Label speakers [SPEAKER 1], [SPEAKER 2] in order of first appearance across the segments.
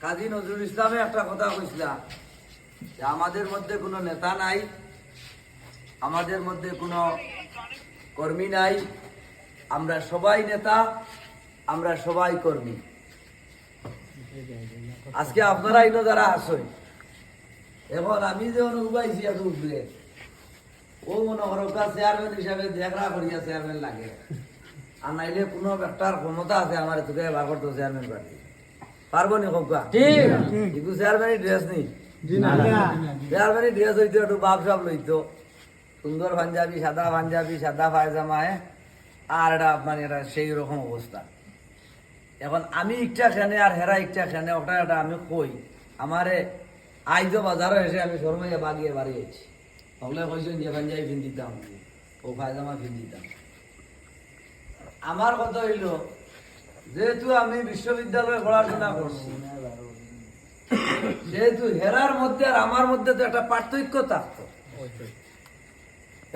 [SPEAKER 1] কাজী নজরুল ইসলামে একটা কথা কইছিলাম যে আমাদের মধ্যে কোনো নেতা নাই, আমাদের মধ্যে কোনো কর্মী নাই, আমরা সবাই নেতা, আমরা সবাই কর্মী। আজকে আপনারা ইনো যারা আসেন, এখন আমি যে উবাইছি একটু উপরে, ও মনে হরকা চেয়ারম্যান হিসাবে দেখরা করিয়া চেয়ারম্যান লাগে, আর নাইলে কোনো একটার ক্ষমতা আছে আমার তোকে বাগর তো চেয়ারম্যান পার্টি পারবো নি কবা কিন্তু চেয়ারম্যানই ড্রেস নেই, চেয়ারম্যানই ড্রেস হইতো একটু বাপ সাপ লইতো, সুন্দর পাঞ্জাবি, সাদা পায়জামায়, আর এটা মানে এটা সেই রকম অবস্থা। এখন আমি ইচ্ছা খেনে আর হেরা ইচ্ছা খেনে ওটা এটা আমি কই, আমারে আইজ বাজারও এসে আমি শর্মাইয়া বাগিয়ে বাড়িয়েছি, ওগুলো কইছেন যে পাঞ্জাবি ফিন দিতাম, ও পায়জামা ফিন দিতাম। আমার কথা হইল, যেহেতু আমি বিশ্ববিদ্যালয়ে পড়াশোনা করছি, যেহেতু হেরার মধ্যে আর আমার মধ্যে তো একটা পার্থক্য থাকতো,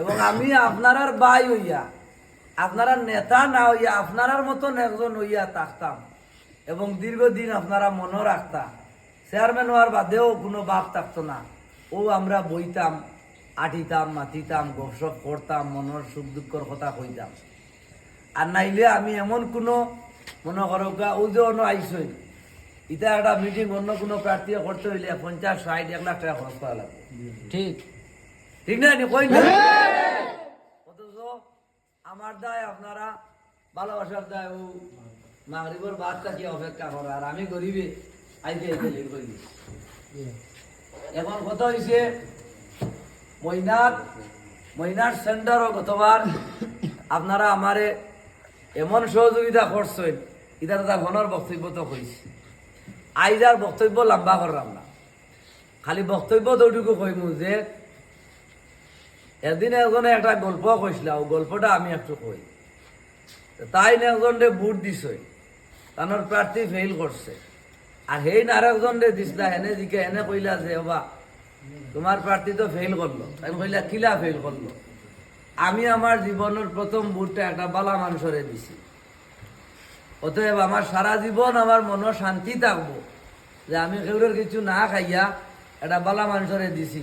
[SPEAKER 1] এবং আমি আপনার বাই হইয়া, আপনারা নেতা না হইয়া আপনার মতন একজন হইয়া থাকতাম, এবং দীর্ঘদিন আপনারা মনে রাখতাম। চেয়ারম্যান হওয়ার বাদেও কোনো বাপ থাকতো না, ও আমরা বইতাম, আটিতাম, মাতিতাম, গপসপ করতাম, মনের সুখ দুঃখর কথা কইতাম। আর নাইলে আমি এমন কোনো মনে করো ও যে অন্য আইসই, এটা একটা মিটিং অন্য কোনো প্রার্থী করতে হইলে 50-60-1 লাখ টাকা খরচ করা লাগবে। ঠিক ঠিক না কই না? অথচ আমার দায় আপনারা ভালোবাসার দায় ও মাগরিবের বাদটা কি অপেক্ষা করে, আর আমি গরিবে আইতে আইতে লেট করি। এখন কথা হয়েছে মইনার সেন্টারও গতবার আপনারা আমারে এমন সহযোগিতা করছেন, এটা দাদা ঘনের বক্তব্য তো কইছি, আইজার বক্তব্য লম্বা করলাম না, খালি বক্তব্য তোটুকু কইমু যে একদিন একজনে একটা গল্প কইছিল, ও গল্পটা আমি একটু কই। তাই একজন বুট দিছ, তানোর প্রার্থী ফেল করছে, আর হেই আরেকজন দিছিলা, হেনে দিকে হেনে কইলা যে বাবা তোমার প্রার্থী তো ফেল করলো, তাই কইলা কিলা ফেল করলো। আমি আমার জীবনের প্রথম বুটটা একটা বালা মানুষরে দিছি, অতএব আমার সারা জীবন আমার মনে শান্তি থাকবো যে আমি কেউরের কিছু না খাইয়া একটা বালা মানুষরে দিছি,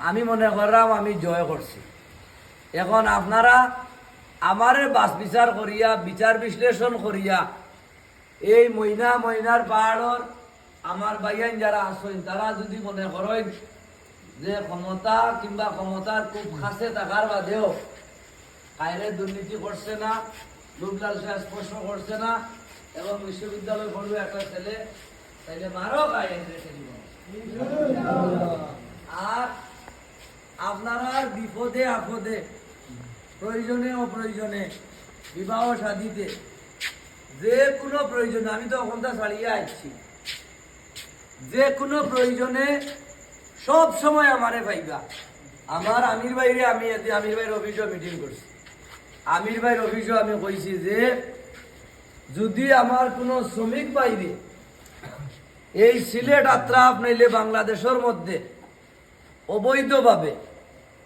[SPEAKER 1] আমি মনে করলাম আমি জয় করছি। এখন আপনারা আমারে বাস বিচার করিয়া, বিচার বিশ্লেষণ করিয়া, এই ময়নার পাহাড়র আমার বাইয়ান যারা আসেন, তারা যদি মনে করেন যে ক্ষমতা কিংবা ক্ষমতার খুব কাছে থাকার বাদেও কায়রে দুর্নীতি করছে না, লোকলাল স্পর্শ করছে না, এবং বিশ্ববিদ্যালয় পড়বে একটা ছেলে, তাইলে মারো আর আপনারা বিপদে আপদে, প্রয়োজনে অপ্রয়োজনে, বিবাহ শাদীতে, যে কোনো প্রয়োজনে, আমি তো ওখানটা ছাড়িয়ে আসছি, যে কোনো প্রয়োজনে সব সময় আমারে পাইবা। আমার আমির ভাইরে আমি আমির ভাইয়ের অফিসে মিটিং করছি, আমির ভাইয়ের অফিসে আমি কইছি যে যদি আমার কোনো শ্রমিক বাইরে এই সিলেট আত্রাপ নাইলে বাংলাদেশের মধ্যে অবৈধভাবে,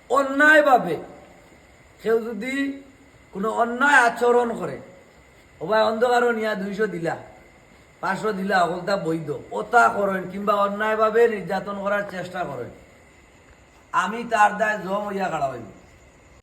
[SPEAKER 1] অন্যায়ভাবে কেউ যদি কোনো অন্যায় আচরণ করে, ও ভাই অন্ধকারও নিয়া 200 দিলা, 500 দিলা, ওটা বৈধ, ওটা করেন, কিংবা অন্যায়ভাবে নির্যাতন করার চেষ্টা করেন, আমি তার দায় জম হইয়া কাড়া হইব।